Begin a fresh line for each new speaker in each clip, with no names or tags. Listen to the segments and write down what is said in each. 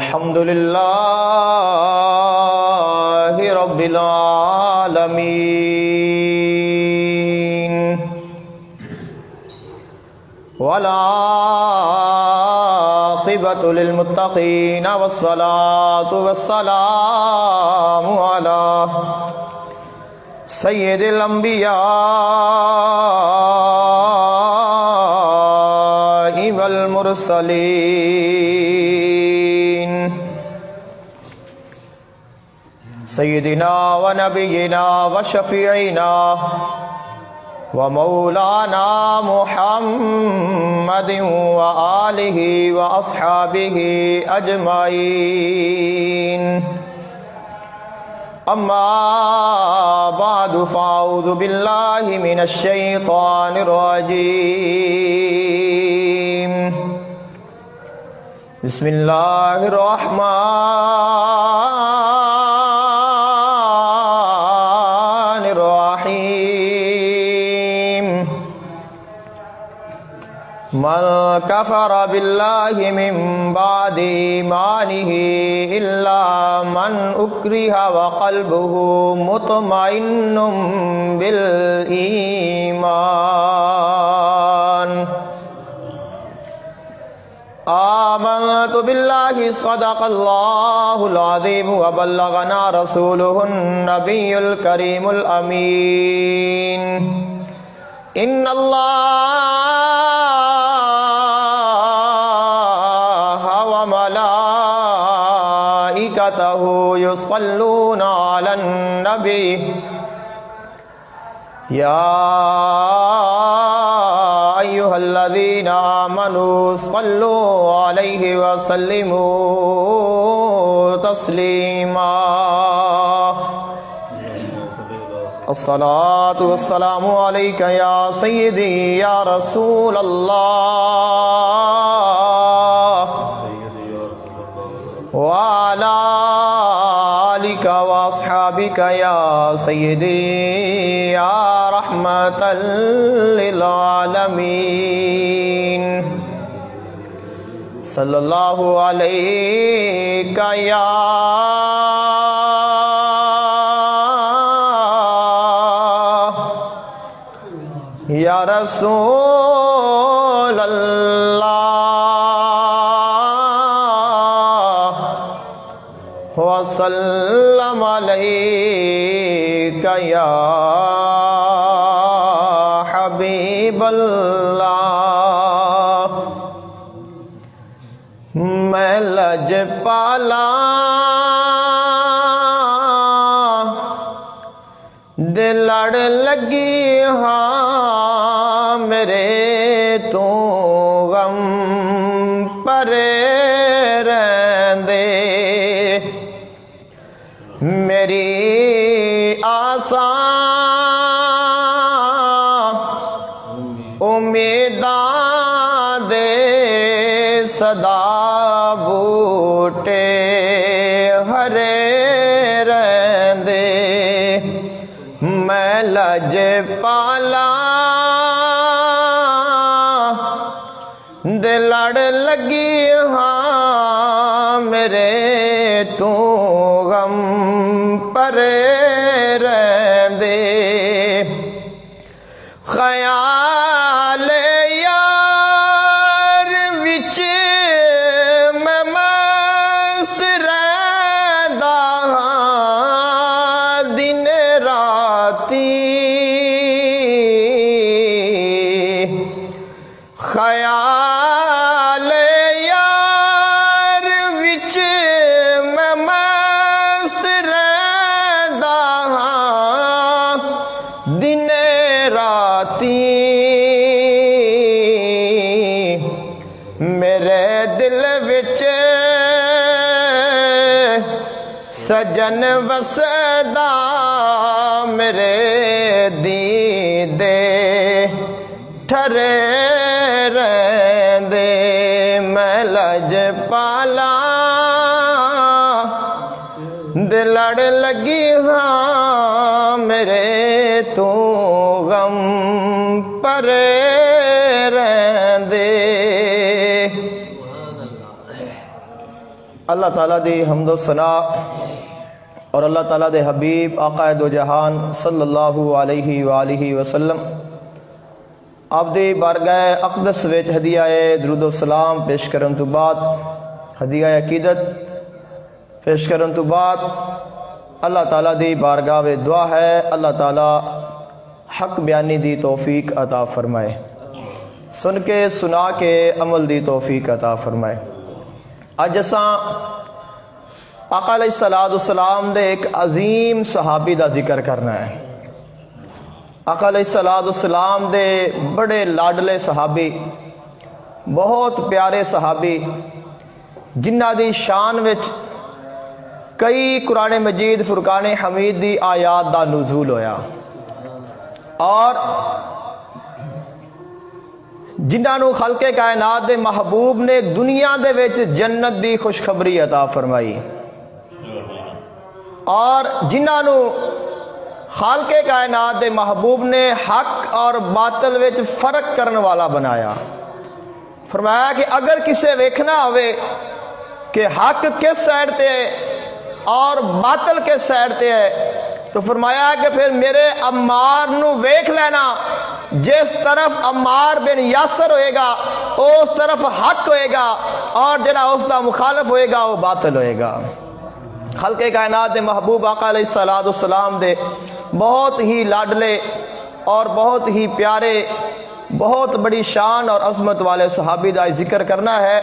الحمد لله رب العالمين والعاقبة للمتقين والصلاة والسلام على سيد الأنبياء والمرسلين سيدنا ونبينا وشفيعنا ومولانا محمد وآله وأصحابه أجمعين أما بعد فأعوذ بالله من الشيطان الرجيم بسم الله الرحمن الرحيم من كفر بالله من بعد إيمانه إلا من أكره وقلبه مطمئن بالإيمان آمنت بالله صدق الله العظيم وبلغنا رسوله النبي الكريم الأمين إن الله وملائكته يصلون على النبي يا أيها الذين آمنوا صلوا عليه وسلموا تسليما الصلاة والسلام عليك يا سيدي يا رسول الله وعلى آلك وأصحابك يا سيدي يا رحمة للعالمين صلى الله عليك يا رسول الله وسلم عليك يا حبيب الله میں لج پالا دل لڑ لگی ہاں میرے تو غم پرے رہندے میری آساں امیداں دے صدا بوٹے ہرے رہندے میں لج پالا دل لڑ لگی ہاں میرے تو غم پرے رہندے خیال یار وچ میں مست رہندا ہاں دن راتی خیال یار وچ میں مست رہندا ہاں دن راتی میرے دل وچ سجن وسدا میرے دیدے ٹھرے رہندے میں لج پالا دل لڑ لگی ہاں میرے تو غم پرے رہندے اللہ تعالیٰ دی حمد و ثنا اور اللہ تعالیٰ دے حبیب آقا دو جہان صلی اللہ علیہ وآلہ وسلم آپ دی بارگاہ اقدس وچ ہدیہ درود و سلام پیش کرن تو بعد ہدیہ عقیدت پیش کرن تو بعد اللہ تعالیٰ دی بارگاہ میں دعا ہے اللہ تعالیٰ حق بیانی دی توفیق عطا فرمائے، سن کے سنا کے عمل دی توفیق عطا فرمائے۔ اج اساں آقا علیہ السلام دے ایک عظیم صحابی دا ذکر کرنا ہے۔ آقا علیہ السلام دے بڑے لاڈلے صحابی، بہت پیارے صحابی، جنہ دی شان وچ کئی قرآن مجید فرقان حمید دی آیات دا نزول ہویا، اور جنہاں نو خلق کائنات دے محبوب نے دنیا دے وچ جنت دی خوشخبری عطا فرمائی، اور جنہاں نو خالق کائنات دے محبوب نے حق اور باطل وچ فرق کرنے والا بنایا۔ فرمایا کہ اگر کسے ویکھنا ہوئے کہ حق کس سائڈ تے ہے اور باطل کس سائڈ تے ہے، تو فرمایا کہ پھر میرے عمار نو ویکھ لینا، جس طرف عمار بن یاسر ہوئے گا اس طرف حق ہوئے گا، اور جنہ اس دا مخالف ہوئے گا وہ باطل ہوئے گا۔ خلق کائنات دے محبوب آقا علیہ السلام دے بہت ہی لاڈلے اور بہت ہی پیارے، بہت بڑی شان اور عظمت والے صحابی دا ذکر کرنا ہے۔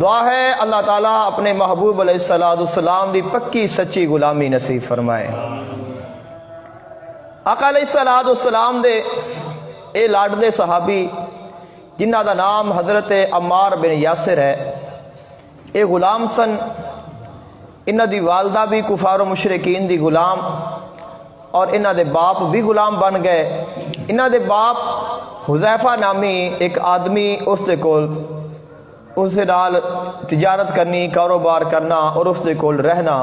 دعا ہے اللہ تعالیٰ اپنے محبوب علیہ السلام دی پکی سچی غلامی نصیب فرمائے۔ آقا علیہ السلام دے اے لاڈلے صحابی جنہ دا نام حضرت عمار بن یاسر ہے، اے غلام سن۔ انہ دی والدہ بھی کفار و مشرکین دی غلام، اور انہ دے باپ بھی غلام بن گئے۔ انہ دے باپ حذیفہ نامی ایک آدمی اس دے کول، اس دے نال تجارت کرنی، کاروبار کرنا اور اس دے کول رہنا،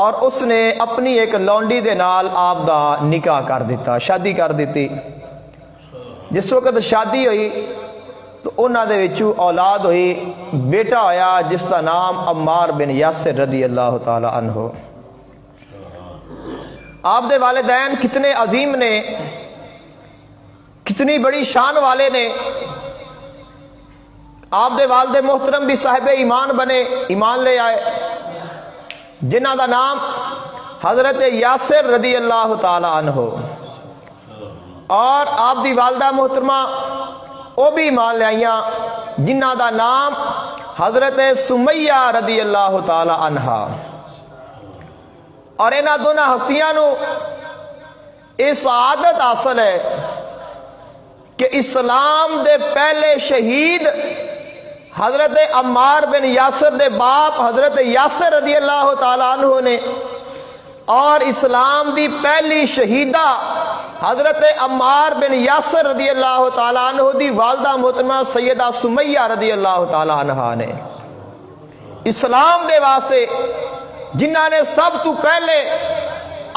اور اس نے اپنی ایک لونڈی دے نال آپ دا نکاح کر دیتا، شادی کر دیتی۔ جس وقت شادی ہوئی تو انہاں دے وچوں اولاد ہوئی، بیٹا ہویا جس کا نام عمار بن یاسر رضی اللہ تعالی عنہ۔ آپ دے والدین کتنے عظیم نے، کتنی بڑی شان والے نے۔ آپ دے والد محترم بھی صاحب ایمان بنے، ایمان لے آئے، جنہ دا نام حضرت یاسر رضی اللہ تعالی عنہ، اور آپ دی والدہ محترمہ وہ بھی ایمان لے آئیاں، جنہ دا نام حضرت سمیہ رضی اللہ تعالی عنہ۔ اور انہاں دونوں ہستیاں نو اس سعادت حاصل ہے کہ اسلام دے پہلے شہید حضرت عمار بن یاسر دے باپ حضرت یاسر رضی اللہ تعالی عنہ نے، اور اسلام دی پہلی شہیدہ حضرت عمار بن یاسر رضی اللہ تعالی عنہ دی والدہ محترمہ سیدہ سمیہ رضی اللہ تعالی عنہ نے اسلام دے واسطے، جنہاں نے سب تو پہلے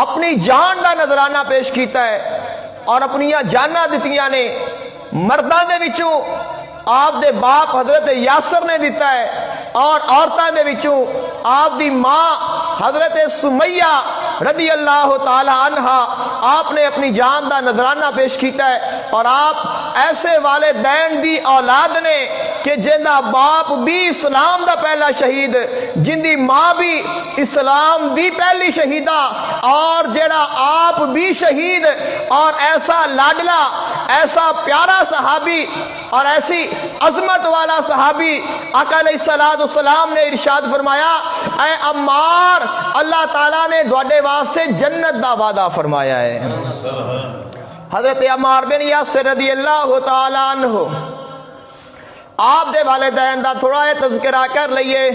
اپنی جان دا نذرانہ پیش کیتا ہے اور اپنی جاناں دتیاں نے۔ مرداں دے وچوں آپ دے باپ حضرت یاسر نے دیتا ہے، اور عورتاں دے وچوں آپ دی ماں حضرت سمیہ رضی اللہ تعالی عنہ، آپ نے اپنی جان دا نذرانہ پیش کیتا ہے۔ اور آپ ایسے والدین دی اولاد نے کہ جن دا باپ بھی اسلام دا پہلا شہید، جن دی ماں بھی اسلام دی پہلی شہیدہ، اور جڑا آپ بھی شہید، اور ایسا لاڈلا، ایسا پیارا صحابی اور ایسی عظمت والا صحابی آقا علیہ السلام نے ارشاد فرمایا، اے عمار، اللہ تعالیٰ نے دوڑے واسطے جنت دا وعدہ فرمایا ہے۔ حضرت عمار بن یاسر رضی اللہ تعالیٰ عنہ، آپ دے والدین دا تھوڑا ہے تذکرہ کر لئیے۔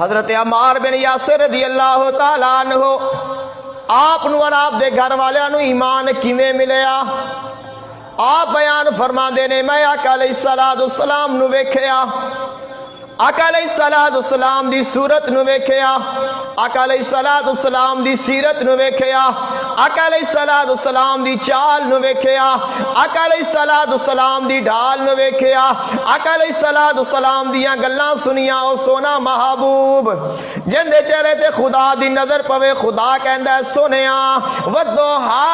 حضرت عمار بن یاسر رضی اللہ تعالیٰ عنہ آپ نو اور آپ دے گھر والے نو ایمان کیویں ملیا؟ آپ بیان فرما دینے، میں آقا علیہ السلام نو ویکھیا، آقا علیہ السلام دی صورت نو ویکھیا، آقا علیہ السلام دی سیرت نو ویکھیا، آقا علیہ السلام دی چال نو ویکھیا، آقا علیہ السلام دی ڈھال نو ویکھیا، آقا علیہ السلام دیاں گلاں سنیاں۔ او سونا محبوب جن دے چہرے تے خدا دی نظر پوے، خدا کہندا ہے سونیا ودوہا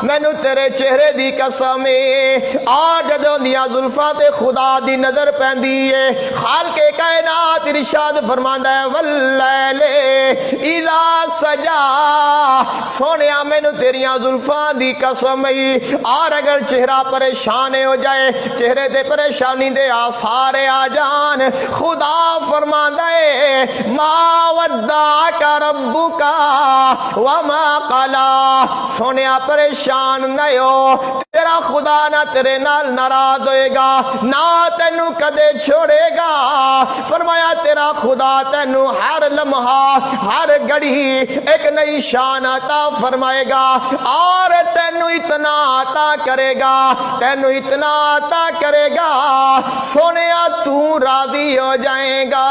مینوں تیرے چہرے دی قسم ہے، آ جدوں دیاں زلفاں تے خدا دی نظر پیندی ہے، خالق کائنات ارشاد فرماندا ہے واللیل اذا سجا، سونیا مینوں تیریاں زلفاں دی قسم ہے، اور اگر چہرہ پریشان ہو جائے، چہرے تے پریشانی دے آثار آ جان، خدا فرماندا ہے ما ودعک ربک وما قلا، سونیا پریشان نہ ہو، تیرا خدا نہ تیرے نال ناراض ہوئے گا، نہ تینوں کدے چھوڑے گا۔ فرمایا تیرا خدا تینوں ہر لمحہ ہر گھڑی ایک نئی شان عطا فرمائے گا، اور تینوں اتنا عطا کرے گا، تینوں اتنا عطا کرے گا، سونیا تو راضی ہو جائے گا۔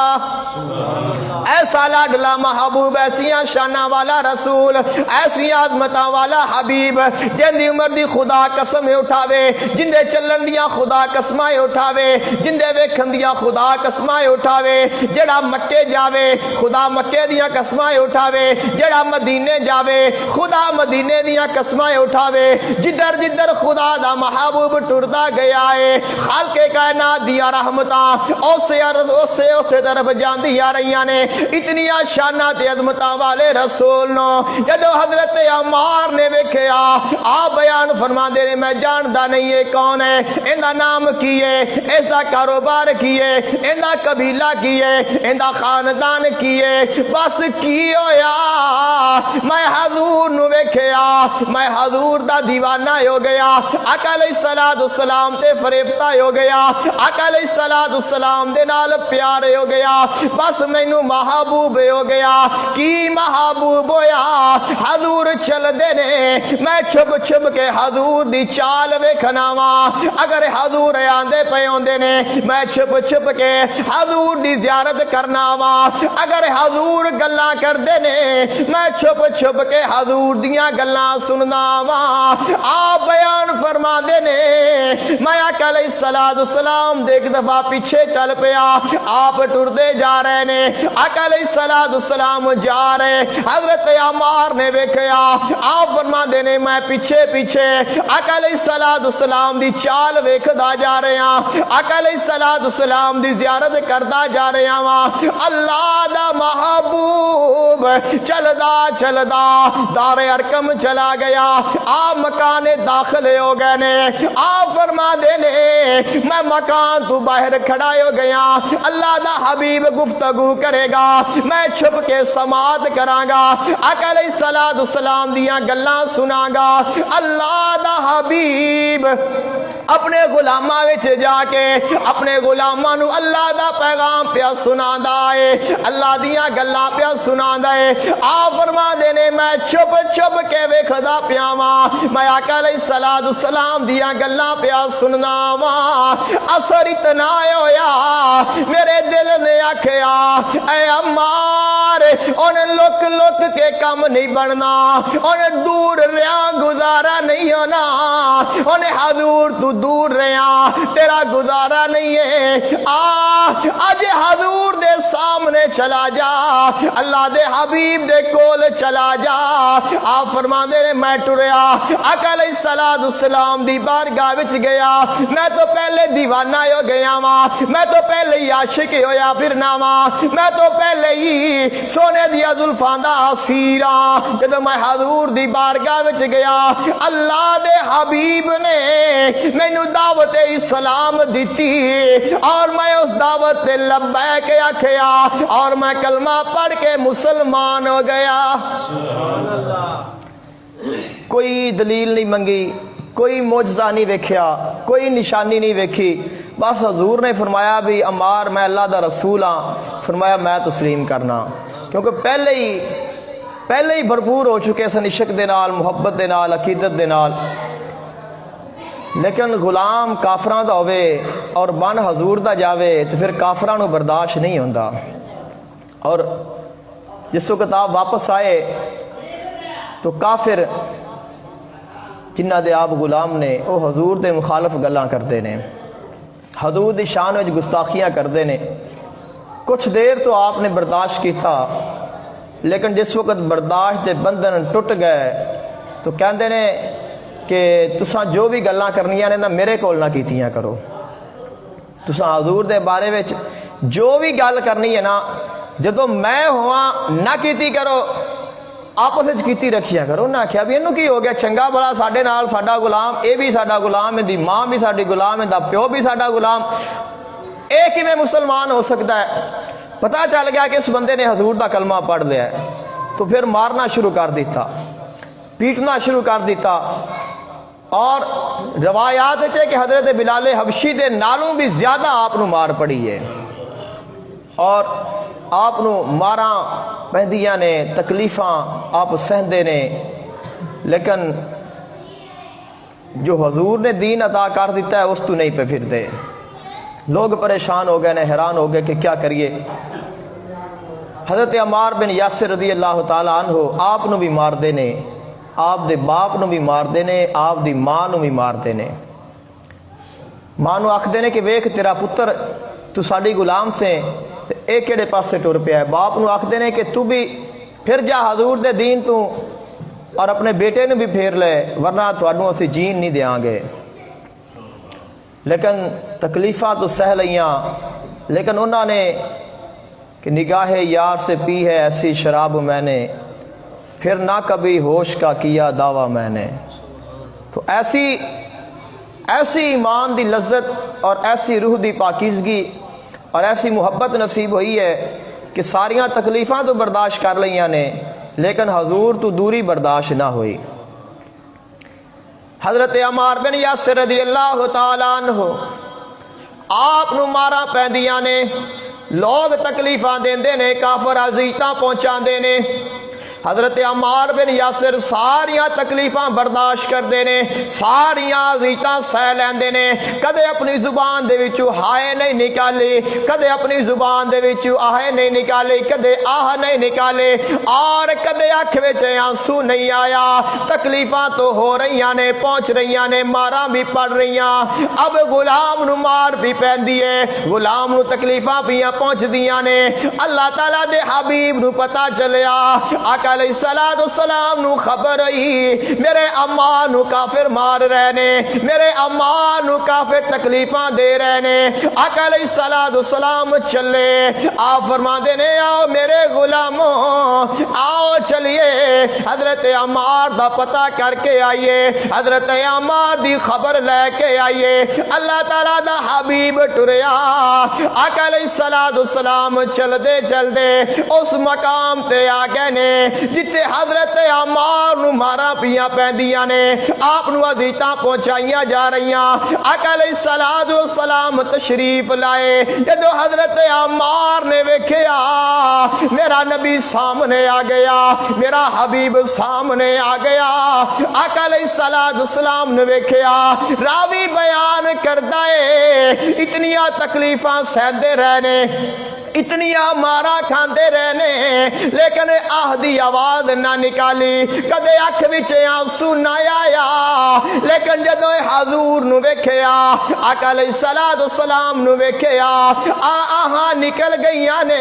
ایسا لاڈلا محبوب، ایسیاں شانہ والا رسول، ایسی عظمتاں والا حبیب، جن دی عمر دی خدا قسمیں اٹھاوے، جن دے چلن دیاں خدا قسمیں اٹھاوے، جن دے ویکھن دیاں خدا قسمیں اٹھاوے، جڑا مکے جاوے خدا مکے دیاں قسمیں اٹھاوے، جڑا مدینے جاوے خدا مدینے دیاں قسمیں اٹھاوے، جدھر جدھر خدا دا محبوب ٹردا گیا ہے، خالق کائنات دیا رحمتاں اسے طرف جاندی آ رہیاں نے۔ اتنی شانہ تے عظمتاں والے رسول نو جدو حضرت عمار نے ویکھیا، آپ بیان فرما دے میں جاندا نہیں ہے کون ہے، ایندا نام کی ہے، اس دا کاروبار کی ہے، ایندا قبیلہ کی ہے، ایندا خاندان کی ہے، بس کی ہویا میں حضور نو ویکھیا، میں حضور دا دیوانہ ہو گیا، آقا علیہ السلام تے فریفتہ ہو گیا، آقا علیہ السلام دے نال پیار ہو گیا، بس مینوں محبوب ہو گیا۔ کی محبوب ہویا، حضور چل دے نے، میں چھپ چھپ کے حضور دی چال ویکھنا وا، اگر حضور آندے پے ہوندے نے میں چھپ چھپ کے حضور دی زیارت کرنا وا، اگر حضور گلاں کردے نے میں چھپ چھپ کے حضور دیاں گلاں سننا وا۔ آپ بیان فرما دے نے میں آقا علیہ السلام دے ایک دفعہ پیچھے چل پیا، آپ ٹردے جا رہے نے، آقا علیہ السلام جا رہے، حضرت عمار نے ویکھیا، آپ فرما دے نے میں پیچھے پیچھے آقا علیہ السلام دی چال ویکھدا جا رہے ہاں، آقا علیہ السلام دی زیارت کردا جا رہے ہاں، اللہ دا محبوب چلدا چلدا دار ارکم چلا گیا، آپ مکان داخل ہو گئے نے، آپ فرما دے نے میں مکان تو باہر کھڑا ہو گیا، اللہ دا حبیب گفتگو کرے گا، میں چھپ کے سماعت کراں گا، آقا علیہ السلام دیاں گلاں سناں گا۔ اللہ دا حبیب اپنے غلاماں وچ جا کے اپنے غلاماں نو اللہ دا پیغام پیا سناندا ہے، اللہ دیاں گلاں پیا سناندا ہے۔ آپ فرما دے نے میں چھپ چھپ کے ویکھدا پیا واں، میں آقا علیہ السلام دیاں گلاں پیا سننا واں۔ اثر اتنا ہویا میرے دل نے آکھیا اے عمار ان لک لک کے کم نہیں بننا، ان دور رہا گزارا نہیں ہونا، ان حضور تو دور رہا تیرا گزارا نہیں ہے، آج حضور دے سامنے چلا جا، اللہ دے حبیب دے کول چلا جا۔ آپ فرما دے میں ٹریا آقا علیہ السلام دی بارگاہ وچ گیا، میں تو پہلے دیوانہ ہو گیا ماں، میں تو پہلے ہی عاشق ہویا پھرنا ماں، میں تو پہلے ہی سونے دیا زلفاں دا اسیراں، جدوں میں حضور دی بارگاہ وچ گیا، اللہ دے حبیب نے مینوں دعوت اسلام دیتی، اور میں اس دعوت تے لبیک آکھیا، اور میں کلمہ پڑھ کے مسلمان ہو گیا۔ کوئی دلیل نہیں منگی، کوئی معجزہ نہیں ویکھیا، کوئی نشانی نہیں ویکھی، بس حضور نے فرمایا بھی عمار میں اللہ دا رسول ہاں، فرمایا میں تسلیم کرنا، کیونکہ پہلے ہی بھرپور ہو چکے سن عشق دے نال، محبت دے نال، عقیدت دے نال۔ لیکن غلام کافراں دا ہوئے اور بن حضور دا جاوے تو پھر کافراں نو برداشت نہیں ہوندا۔ اور جس وقت آپ واپس آئے تو کافر جنہ دے آپ غلام نے وہ حضور دے مخالف گلاں کردے نے، حضور دی شان وچ گستاخیاں کردے نے۔ کچھ دیر تو آپ نے برداشت کی تھا، لیکن جس وقت برداشت دے بندھن ٹوٹ گئے تو کہندے نے کہ تساں جو بھی گلاں کرنیاں نے نا میرے کول نہ کیتیاں کرو، تساں حضور دے بارے وچ جو بھی گل کرنی ہے نا جدوں میں ہواں نہ کیتی کرو، آپس وچ کیتی رکھیا کرو۔ نہ آکھیا بھی اینوں کی ہو گیا، چنگا بڑا ساڈے نال ساڈا غلام، اے بھی ساڈا غلام، دی ماں بھی ساڈی غلام، دا پیو بھی ساڈا غلام، اے کیویں مسلمان ہو سکتا ہے؟ پتہ چل گیا کہ اس بندے نے حضور دا کلمہ پڑھ لیا ہے، تو پھر مارنا شروع کر دیتا، پیٹنا شروع کر دیتا۔ اور روایات ہے کہ حضرت بلال حبشی دے نالوں بھی زیادہ آپ نو مار پڑی ہے، اور آپ نو ماراں پہندیاں نے، تکلیفاں آپ سہندے نے، لیکن جو حضور نے دین عطا کر دیتا ہے اس تو نہیں پہ پھر دے۔ لوگ پریشان ہو گئے نے، حیران ہو گئے کہ کیا کریے۔ حضرت عمار بن یاسر رضی اللہ تعالیٰ عنہ آپ نو بھی مار دینے، آپ دے باپ نو بھی مار دینے، آپ دی ماں نو بھی مار دینے۔ ماں نو آکھ دینے کہ ویکھ تیرا پتر تو ساڈی غلام سے تے اے کیڑے پاسے ٹر پیا ہے۔ باپ نو آکھ دینے کہ تو بھی پھر جا حضور دے دین تو اور اپنے بیٹے نو بھی پھیر لے، ورنہ تھانوں اسی جین نہیں دیاں گے۔ لیکن تکلیفاں تو سہ لیاں، لیکن انہوں نے کہ نگاہ یار سے پی ہے ایسی شراب میں نے، پھر نہ کبھی ہوش کا کیا دعویٰ میں نے۔ تو ایسی ایمان دی لذت اور ایسی روح دی پاکیزگی اور ایسی محبت نصیب ہوئی ہے کہ ساریاں تکلیفاں تو برداشت کر لیاں نے، لیکن حضور تو دوری برداشت نہ ہوئی۔ حضرت عمار بن یاسر رضی اللہ تعالیٰ عنہ آپ نو مارا پیندیاں نے، لوگ تکلیفاں دیندے نے، کافر اذیتاں پہنچاندے نے۔ حضرت عمار بن یاسر ساریاں تکلیفاں برداشت کردے نے، ساریاں اذیتاں سہ لیندے نے، کدے اپنی زبان دے وچوں ہائے نہیں نکالی، کدے اپنی زبان دے وچوں آہے نہیں نکالی، کدے آہ نہیں نکالے، اور کدے اکھ وچ آنسو نہیں آیا۔ تکلیفاں تو ہو رہیاں نے، پہنچ رہیاں نے، ماراں بھی پڑ رہیاں۔ اب غلام نو مار بھی پیندی ہے، غلام نو تکلیفاں پیاں پہنچ دیاں نے۔ اللہ تعالیٰ دے حبیب نو پتہ چلیا، آقا علیہ السلام نو خبر آئی میرے اماں نو کافر مار رہے نے، میرے اماں نو کافر تکلیفاں دے رہے نے۔ آقا علیہ السلام چلے، آپ فرما دینے آؤ میرے غلاموں، آؤ چلیے حضرت عمار دا پتہ کر کے آئیے، حضرت عمار دی خبر لے کے آئیے۔ اللہ تعالیٰ دا حبیب ٹریا، آقا علیہ السلام چل دے اس مقام تے آ گئے نے جتے حضرت عمار نو مارا پیاں پیندیاں نے، آپ نو اذیتاں پہنچائیاں جا رہیاں۔ آقا علیہ السلام تشریف لائے، جدو حضرت عمار نے ویکھیا میرا نبی سامنے آ گیا، میرا حبیب سامنے آ گیا۔ آقا علیہ السلام نے ویکھیا، راوی بیان کردا ہے اتنیاں تکلیفاں سہندے رہنے، اتنیاں مارا کھاندے رہنے، لیکن آہ دی آواز نہ نکالی، کدے اکھ وچ آنسو نہ آیا۔ لیکن جدو حضور نو ویکھیا، آقا علیہ السلام نو ویکھیا، آہاں نکل گئیاں نے،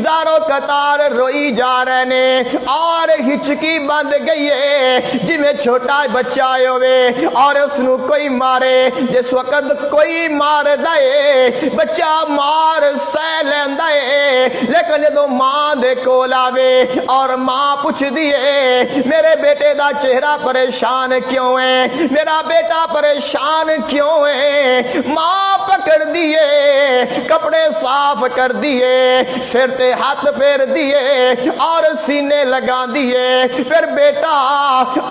زارو قطار روئی جا رہے نے، اور ہچکی بند گئی ہے جی میں چھوٹا بچہ ہوئے اور اس نو کوئی مارے۔ جس وقت کوئی مار دائے بچہ مار سہ لیندا ہے، لیکن جدو ماں دے کول آوے اور ماں پوچھ دیئے میرے بیٹے دا چہرہ پریشان کیوں ہے، میرا بیٹا پریشان کیوں ہے، ماں پکڑ دیئے، کپڑے صاف کر دیئے، سر تے ہاتھ پھیر دیئے اور سینے لگا دیئے۔ پھر بیٹا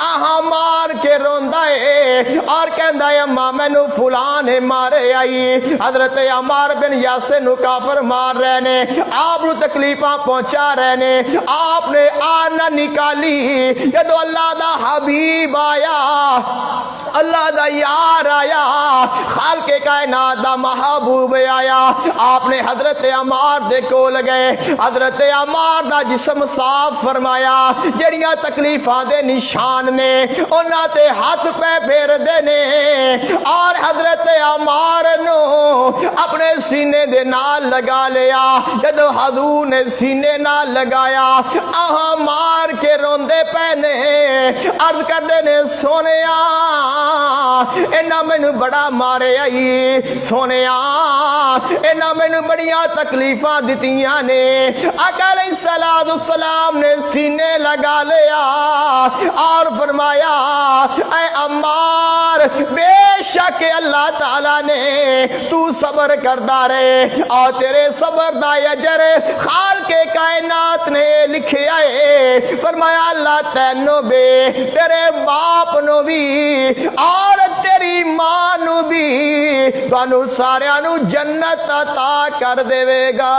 آہاں مار کے روندا ہے اور کہندا ہے ماں مینوں فلان مارے آئی۔ حضرت عمار بن یاسر نو کافر مار رہے نے، آپ نو تکلیفاں پہنچا رہے نے، آپ نے آنا نکالی۔ جدو اللہ دا حبیب آیا اللہ دا یار آیا، خالق کائنات دا محبوب آیا، آپ نے حضرت عمار دے کول گئے، حضرت عمار دا جسم صاف فرمایا، جڑیاں تکلیفاں دے نشان نے انہاں تے ہاتھ پہ پھیر دے نے، اور حضرت عمار نو اپنے سینے دے نال لگا لیا۔ جدو حضور نے سینے نال لگایا، آہاں مار کے روندے پہنے، عرض کردے نے سونیا اینا مینو بڑا مارے آئی، سونیا اینا مینو بڑیاں تکلیفاں دتیاں نے۔ آقا علیہ السلام نے سینے لگا لیا اور فرمایا اے عمار، بے شک اللہ تعالیٰ نے تو صبر کردہ رہے، اور تیرے صبر دا اجر خالق کائنات نے لکھے آئے۔ فرمایا اللہ تینو بے، تیرے باپ نو بھی اور تیری ماں نو بھی، تانوں ساریاں نو جنت عطا کر دے گا۔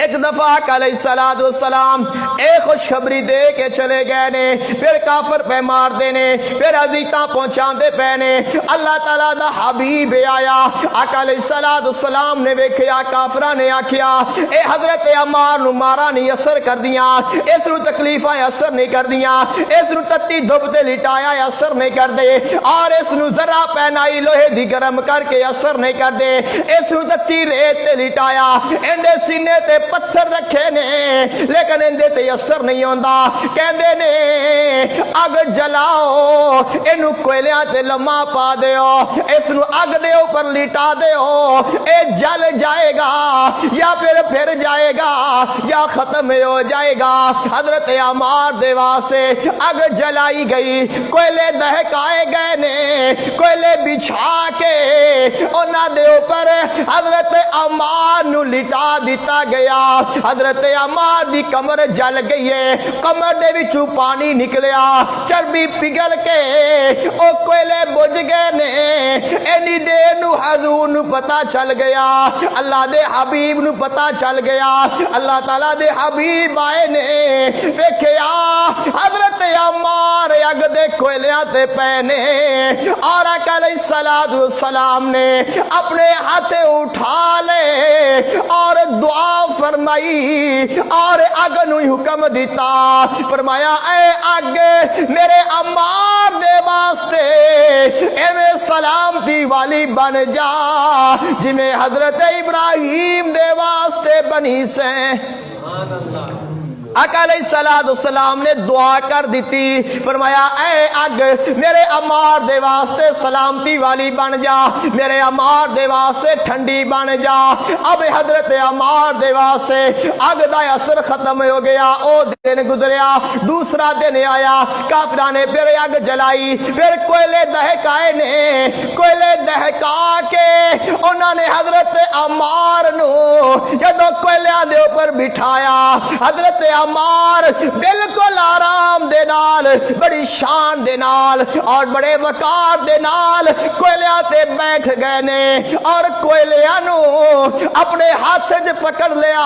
ایک دفعہ علیہ السلام ایک خوشخبری دے کے چلے گئے نے، پھر کافر پہ مار دینے، پھر عزیتاں پہنچان دے پینے۔ اللہ تعالیٰ دا حبیب آیا، آقا علیہ السلام نے ویکھیا، کافرہ نے آکھیا اے حضرت عمار نو مارا نہیں اثر کر دیاں، اس نو تکلیفاں اثر نہیں کر دیاں، اس نو تتی دھوپ تے لٹایا اثر نہیں کر دے، اور اس نو ذرا پہنائی لوہے دی گرم کر کے اثر نہیں کر دے، اس نو تتی ریت تے لٹایا، اندے سینے تے پتھر رکھے نے، لیکن اندے تے اثر نہیں ہوندا۔ کہندے نے اگ جلاؤ، اینو کوئلیاں تے لمحہ پا دیو، اس نو اگ دے اوپر لٹا دیو، اے جل جائے گا یا پھر جائے گا یا ختم ہو جائے گا۔ حضرت عمار دے واسطے اگ جلائی گئی، کوئلے دہکائے گئے نے، کوئلے بچھا کے انہاں دے اوپر حضرت عمار نو لٹا دیتا گیا۔ حضرت عمار دی کمر جل گئی ہے، کمر دے وچوں پانی نکلیا، چربی پگھل کے او کوئلے بجھ گئے نے۔ اینی دیر نو حضور نو پتہ چل گیا، اللہ دے حبیب نو پتہ چل گیا، اللہ تعالیٰ دے حبیب آئے نے، ویکھیا حضرت عمار اگ دے کوئلیاں تے پہنے، اور آقا علیہ السلام نے اپنے ہاتھ اٹھا لے اور دعا فرمائی، اور اگ نو حکم دیتا، فرمایا اے اگ میرے عمار دے واسطے ایویں سلامتی والی بن جا جی میں حضرت ابراہیم دے واسطے بنی سے۔ آقا علیہ السلام نے دعا کر دیتی، فرمایا اے اگ میرے عمار دے واسطے سلامتی والی بن جا، میرے عمار دے واسطے ٹھنڈی بن جا۔ اب حضرت عمار دے واسطے اگ دا اثر ختم ہو گیا، او دن گزریا، دوسرا دن آیا، کافرہ نے پھر اگ جلائی، پھر کوئلے دہکائے نے، کوئلے دہکا کے انہوں نے حضرت عمار نو جدو کوئلیاں دے اوپر بٹھایا، حضرت عمار بالکل آرام دے نال، بڑی شان دے نال اور بڑے وقار دے نال کوئلیاں تے بیٹھ گئے نے، اور کوئلیاں نو اپنے ہاتھ وچ پکڑ لیا،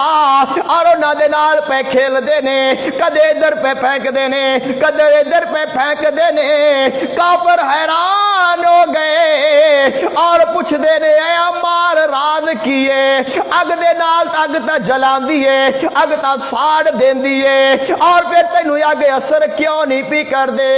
اور انہاں دے نال پہ کھیل دے نے، کدے ادھر پہ پھینک دے نے، کدے ادھر پہ پھینک دے نے۔ کافر حیران ہو گئے اور پوچھ دے نے اے عمار راز کیے، اگ دے نال اگ تا جلان دیے، اگ تا ساڑ دین دیے، اور پھر تینوں اگ اثر کیوں نہیں پی کر دے؟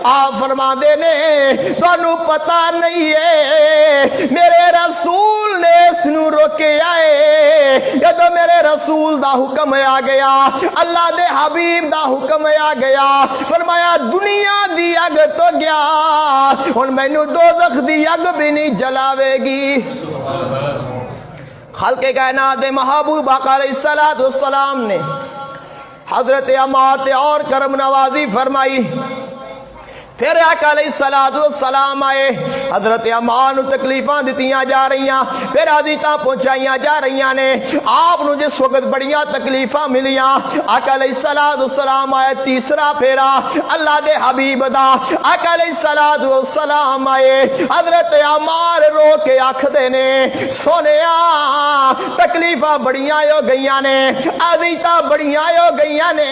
آپ فرما دے نے تانوں پتہ نہیں ہے میرے رسول نے اس نو روکے آئے، جدو میرے رسول دا حکم آ گیا، اللہ دے حبیب دا حکم آ گیا، فرمایا دنیا دی اگ تو گیا، ہن مینوں دوزخ دی اگ بھی نہیں جلاوے گی۔ خلق کائنات دے محبوب آقا علیہ السلام نے حضرت عمار تے اور کرم نوازی فرمائی۔ پھر آقا علیہ السلام آئے، حضرت عمار نو تکلیفاں دتیاں جا رہیاں، پھر عزیتاں پہنچائیاں جا رہیاں نے، آپ نو جس وقت بڑیاں تکلیفاں ملیاں، آقا علیہ السلام آئے، تیسرا پھیرا اللہ دے حبیب دا، آقا علیہ السلام آئے، حضرت عمار رو کے آکھ دے نے سونیا تکلیفاں بڑیاں ہو گئیاں نے، عزیتاں بڑیاں ہو گئیاں نے،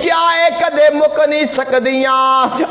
کیا اے کدے مک نہیں سکدیاں؟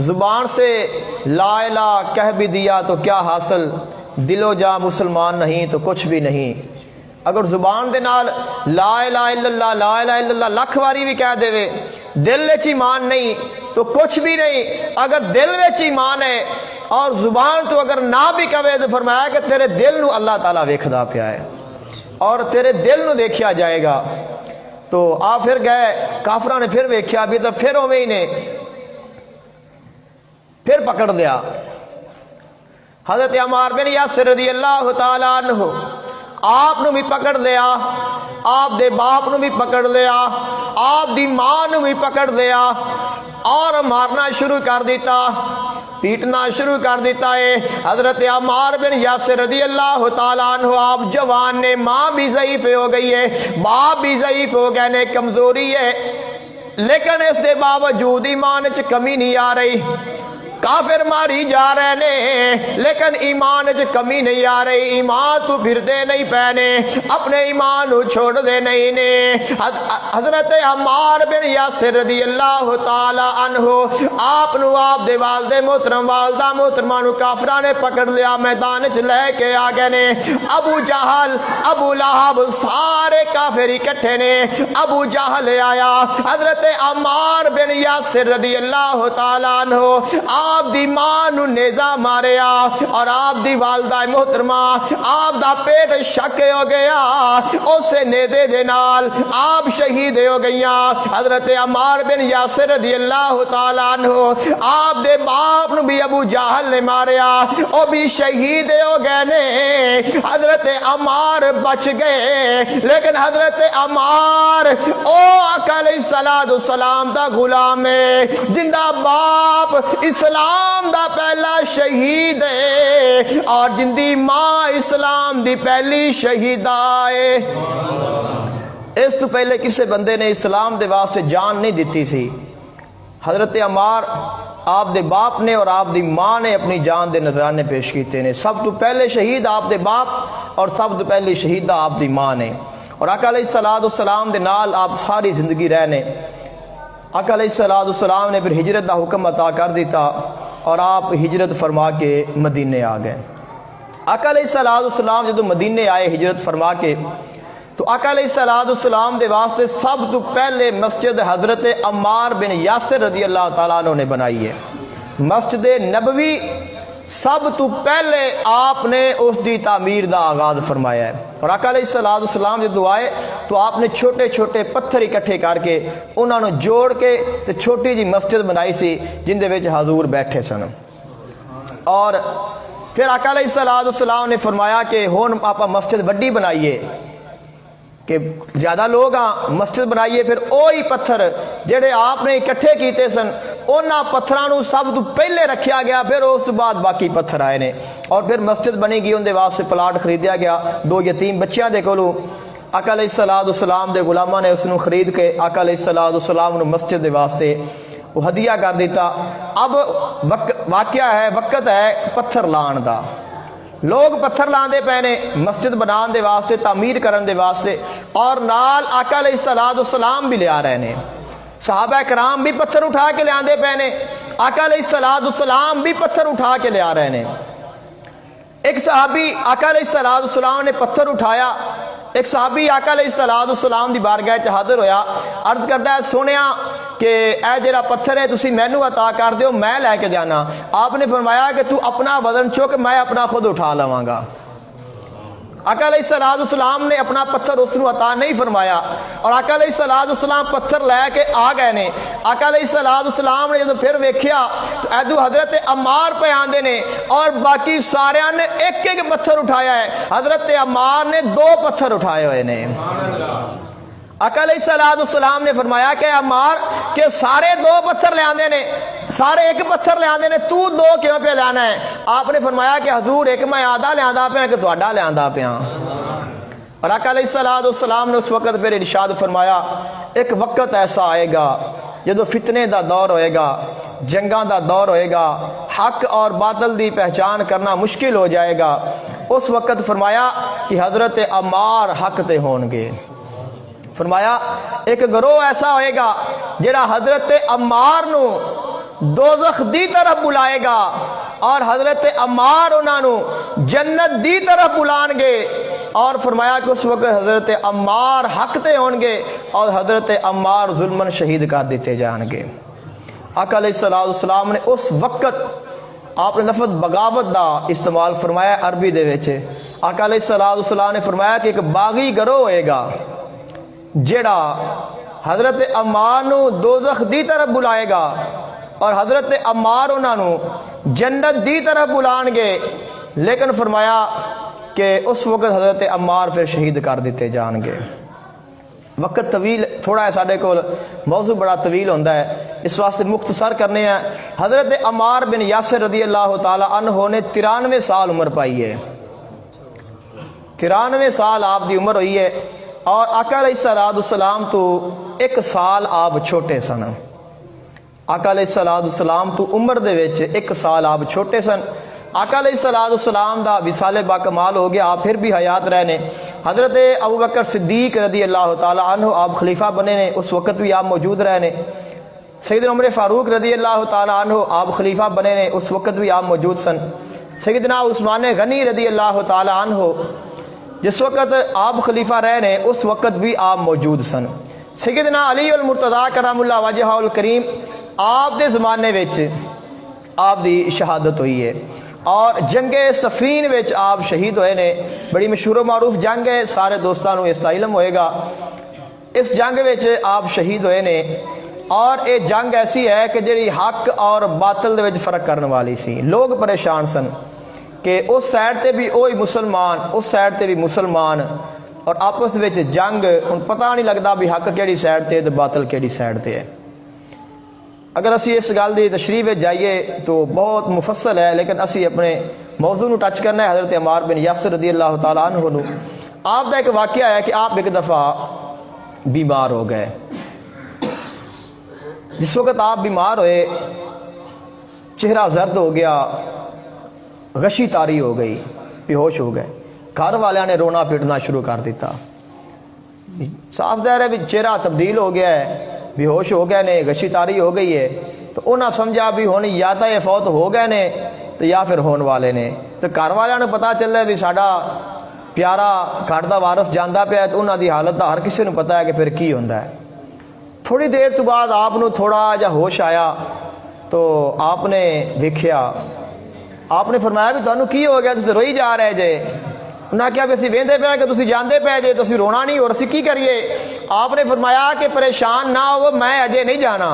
زبان سے لا الہ کہہ بھی دیا تو کیا حاصل، دل و جاں مسلمان نہیں تو کچھ بھی نہیں۔ اگر زبان دے نال لا الہ الا اللہ لا الہ الا اللہ لکھ واری بھی کہہ دے، دل وچ ایمان نہیں تو کچھ بھی نہیں۔ اگر دل وچ ایمان ہے اور زبان تو اگر نہ بھی کہے تو فرمایا کہ تیرے دل نو اللہ تعالیٰ ویکھدا پیا ہے اور تیرے دل نو دیکھیا جائے گا۔ تو آ پھر گئے کافراں نے پھر ویکھیا بھی تو پھر اوویں ہی نے پھر پکڑ دیا۔ حضرت عمار بن یاسر رضی اللہ تعالیٰ عنہ آپ نو بھی پکڑ لیا، آپ دے باپ نو بھی پکڑ لیا، آپ دی ماں نو بھی پکڑ لیا اور مارنا شروع کر دیتا، پیٹنا شروع کر دیتا ہے۔ حضرت عمار بن یاسر رضی اللہ تعالیٰ عنہ آپ جوان نے، ماں بھی ضعیف ہو گئی ہے، باپ بھی ضعیف ہو گئے نے، کمزوری ہے، لیکن اس دے باوجود ایمان وچ کمی نہیں آ رہی۔ کافر ماری جا رہے نے لیکن ایمان وچ کمی نہیں آ رہی، ایمان تو پھردے نہیں پینے، اپنے ایمان کو چھوڑ دے نہیں نے۔ حضرت عمار بن یاسر رضی اللہ تعالی عنہ آپ نو آپ دے والد محترم والدہ محترمہ نو کافراں نے پکڑ لیا، میدان وچ لے کے آ گئے نے۔ ابو جہل ابو لہب سارے کافر اکٹھے نے۔ ابو جہل آیا، حضرت عمار بن یاسر رضی اللہ تعالی عنہ آپ دی ماں نو نیزہ ماریا اور آپ دی والدہ محترمہ آپ دا پیٹ شک ہو گیا، اسے نیزے دے نال آپ شہید ہو گئیاں۔ حضرت عمار بن یاسر رضی اللہ تعالیٰ عنہ آپ دے باپ نو بھی ابو جہل نے ماریا، او بھی شہید ہو گئے نے۔ حضرت عمار بچ گئے لیکن حضرت عمار او آقا علیہ السلام دا غلام ہے، جندہ باپ اسلام دا پہلا شہید ہے اور جندی ماں اسلام دی پہلی شہیدہ ہے۔ اس تو پہلے کسے بندے نے اسلام دے واسطے جان نہیں دیتی سی۔ حضرت عمار آپ دے باپ نے اور آپ دی ماں نے اپنی جان دے نذرانے پیش کیتے نے۔ سب تو پہلے شہید آپ دے باپ اور سب تو پہلی شہیدہ آپ دی ماں نے، اور آقا علیہ السلام دے نال آپ ساری زندگی رہنے۔ آقا علیہ السلام نے پھر ہجرت دا حکم عطا کر دیتا اور آپ ہجرت فرما کے مدینے آ گئے۔ آقا علیہ السلام جدو مدینے آئے ہجرت فرما کے تو آقا علیہ السلام دے واسطے سب تو پہلے مسجد حضرت عمار بن یاسر رضی اللہ تعالیٰ عنہ نے بنائی ہے۔ مسجد نبوی سب تو پہلے آپ نے اس دی تعمیر دا آغاز فرمایا ہے، اور آقا علیہ السلام جدو آئے تو آپ نے چھوٹے چھوٹے پتھر اکٹھے کر کے انہوں نے جوڑ کے تے چھوٹی جی مسجد بنائی سی جن دے وچ حضور بیٹھے سن۔ اور پھر آقا علیہ السلام نے فرمایا کہ ہن آپ مسجد وڈی بنائیے کہ زیادہ لوگ مسجد بنائیے۔ پھر اوہی پتھر جڑے آپ نے اکٹھے کیتے سن انہاں پتھراں نو سب تو پہلے رکھیا گیا، پھر اس بعد باقی پتھر آئے نے، اور پھر مسجد بنی گئی، ان دے واسطے پلاٹ خریدیا گیا۔ 2 یتیم بچیاں دے کولوں آقا علیہ السلام دے غلاماں نے اس نو خرید کے آقا علیہ السلام نو مسجد دے واسطے وہ ہدیہ کر دیتا۔ اب واقعہ ہے، وقت ہے پتھر لان دا، لوگ پتھر لاندے پے نے مسجد بنان دے واسطے، تعمیر کرن دے واسطے، اور نال آقا علیہ السلام بھی لیا رہے نے، صحابہ کرام بھی پتھر اٹھا کے لے آندے پے نے، آقا علیہ السلام بھی پتھر اٹھا کے لے آ رہے نے۔ ایک صحابی آقا علیہ السلام نے پتھر اٹھایا، ایک صحابی آقا علیہ السلام دی بارگاہ چ حاضر ہویا، عرض کرتا ہے سنیا کہ اے جڑا پتھر ہے تسی مینوں عطا کر دیو، میں لے کے جانا۔ آپ نے فرمایا کہ تو اپنا وزن چک، میں اپنا خود اٹھا لواں گا۔ آقا علیہ السلام نے اپنا پتھر اس نو عطا نہیں فرمایا، اور آقا علیہ السلام پتھر لے کے آ گئے نے۔ آقا علیہ السلام نے جب پھر ویکھیا تو ادو حضرت عمار پہ آندے نے اور باقی ساریاں نے ایک ایک پتھر اٹھایا ہے، حضرت عمار نے 2 پتھر اٹھائے ہوئے نے۔ آقا علیہ السلام نے فرمایا کہ عمار کہ سارے 2 پتھر لے آندے نے، سارے ایک پتھر لے آندے نے، تو 2 کیوں پہ لانا ہے؟ آپ نے فرمایا کہ حضور ایک میں آدھا لے آندا پیا کہ تہاڈا لے آندا پیا۔ اور آقا علیہ السلام نے اس وقت پھر ارشاد فرمایا ایک وقت ایسا آئے گا جدو فتنے دا دور ہوئے گا، جنگاں دا دور ہوئے گا، حق اور باطل دی پہچان کرنا مشکل ہو جائے گا۔ اس وقت فرمایا کہ حضرت عمار حق تے ہون گے۔ فرمایا ایک گروہ ایسا ہوئے گا جڑا حضرت عمار نو دوزخ دی طرف بلائے گا اور حضرت عمار انہاں نو جنت دی طرف بلان گے، اور فرمایا کہ اس وقت حضرت عمار حق تے ہون گے اور حضرت عمار ظلمن شہید کر دیتے جان گے۔ آقا علیہ السلام نے اس وقت آپ نے لفظ بغاوت دا استعمال فرمایا عربی دے وچ۔ آقا علیہ السلام نے فرمایا کہ ایک باغی گروہ ہوئے گا جیڑا حضرت عمار نو دوزخ دی طرف بلائے گا اور حضرت عمار انہاں نو جنت دی طرف بلان گے، لیکن فرمایا کہ اس وقت حضرت عمار پھر شہید کر دیتے جان گے۔ وقت طویل تھوڑا ہے ساڈے کول، موضوع بڑا طویل ہوندہ ہے، اس واسطے مختصر کرنے ہیں۔ حضرت عمار بن یاسر رضی اللہ تعالی عنہ نے 93 سال عمر پائی ہے، 93 سال آپ دی عمر ہوئی ہے، اور آقا علیہ السلام تو 1 سال آپ چھوٹے سن۔ آقا علیہ السلام تو عمر دے وچ 1 سال آپ چھوٹے سن۔ آقا علیہ السلام دا وصال با کمال ہو گیا، آپ پھر بھی حیات رہنے۔ حضرت ابوبکر صدیق رضی اللہ تعالی عنہ آپ خلیفہ بنے نے، اس وقت بھی آپ موجود رہنے۔ سیدنا عمر فاروق رضی اللہ تعالی عنہ آپ خلیفہ بنے نے، اس وقت بھی آپ موجود سن۔ سیدنا عثمان غنی رضی اللہ تعالی عنہ جس وقت آپ خلیفہ رہے نے، اس وقت بھی آپ موجود سن۔ سیدنا علی المرتضیٰ کرم اللہ وجہہ الکریم آپ دے زمانے وچ آپ دی شہادت ہوئی ہے، اور جنگ صفین وچ آپ شہید ہوئے نے۔ بڑی مشہور و معروف جنگ ہے، سارے دوستاں نو اس دا علم ہوئے گا۔ اس جنگ وچ آپ شہید ہوئے نے، اور یہ جنگ ایسی ہے کہ جڑی حق اور باطل دے وچ فرق کرنے والی سی۔ لوگ پریشان سن کہ اس سائڈ تے بھی وہی مسلمان، اس سائڈ تے بھی مسلمان، اور آپس وچ جنگ، ہن پتہ نہیں لگتا بھی حق کیڑی سائڈ تے تے باطل کیڑی سائڈ تے ہے۔ اگر اسی اس گل دی تشریح وچ جائیے تو بہت مفصل ہے، لیکن اسی اپنے موضوع نو ٹچ کرنا ہے۔ حضرت عمار بن یاسر رضی اللہ تعالیٰ عنہ نو آپ دا ایک واقعہ ہے کہ آپ ایک دفعہ بیمار ہو گئے۔ جس وقت آپ بیمار ہوئے، چہرہ زرد ہو گیا، غشی تاری ہو گئی، بے ہوش ہو گئے۔ گھر والوں نے رونا پیٹنا شروع کر دیتا۔ صاف ظاہر ہے بھی چہرہ تبدیل ہو گیا ہے، بے ہوش ہو گئے نے، غشی تاری ہو گئی ہے، تو انہاں سمجھا بھی ہن یا تو یہ فوت ہو گئے نے تو یا پھر ہون والے نے۔ تو گھر والوں نے پتا چلے بھی ساڈا پیارا گھر دا وارث جاندا پیا، تو انہاں دی حالت دا ہر کسی نو پتا ہے کہ پھر کی ہوندا ہے۔ تھوڑی دیر تو بعد آپ نو تھوڑا جا ہوش آیا، تو آپ نے ویکھیا، آپ نے فرمایا بھی تانوں کی ہو گیا، تسی روئی جا رہے جے؟ انہاں کہا بھی اسی ویندے پے کہ تسی جاندے پے جے، تسی رونا نہیں، اور اسی کی کریے؟ آپ نے فرمایا کہ پریشان نہ ہو، میں اجے نہیں جانا۔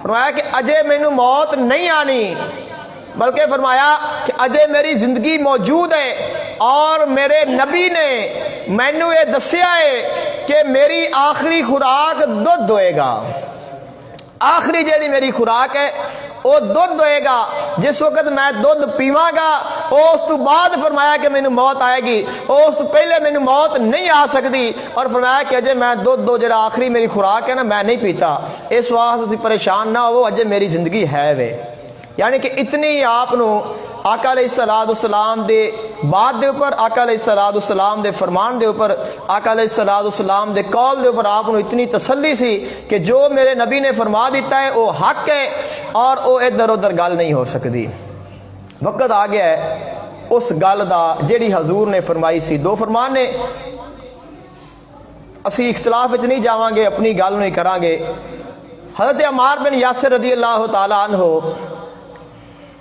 فرمایا کہ اجے مینوں موت نہیں آنی، بلکہ فرمایا کہ اجے میری زندگی موجود ہے، اور میرے نبی نے مینوں یہ دسیا ہے کہ میری آخری خوراک دودھ ہوئے گا۔ آخری جیڑی میری خوراک ہے وہ دودھ ہوئے گا۔ جس وقت میں دودھ پیواں گا، اس تو بعد فرمایا کہ مینوں موت آئے گی، اس پہلے مینوں موت نہیں آ سکتی۔ اور فرمایا کہ اجے میں دودھ دو جڑا آخری میری خوراک ہے نا، میں نہیں پیتا، اس واسطے تسی پریشان نہ ہو، اجے میری زندگی ہے وے۔ یعنی کہ اتنی آپ نو آقا علیہ السلام دے بات دے اوپر، آقا علیہ السلام دے فرمان دے اوپر، آقا علیہ السلام دے قول دے اوپر آپ نو اتنی تسلی سی کہ جو میرے نبی نے فرما دیتا ہے وہ حق ہے، اور وہ ادھر ادھر گل نہیں ہو سکتی۔ وقت آ گیا ہے اس گل دا جیڑی حضور نے فرمائی سی۔ 2 فرمان نے، اسی اختلاف وچ نہیں جاواں گے، اپنی گل نہیں کران گے۔ حضرت عمار بن یاسر رضی اللہ تعالی عنہ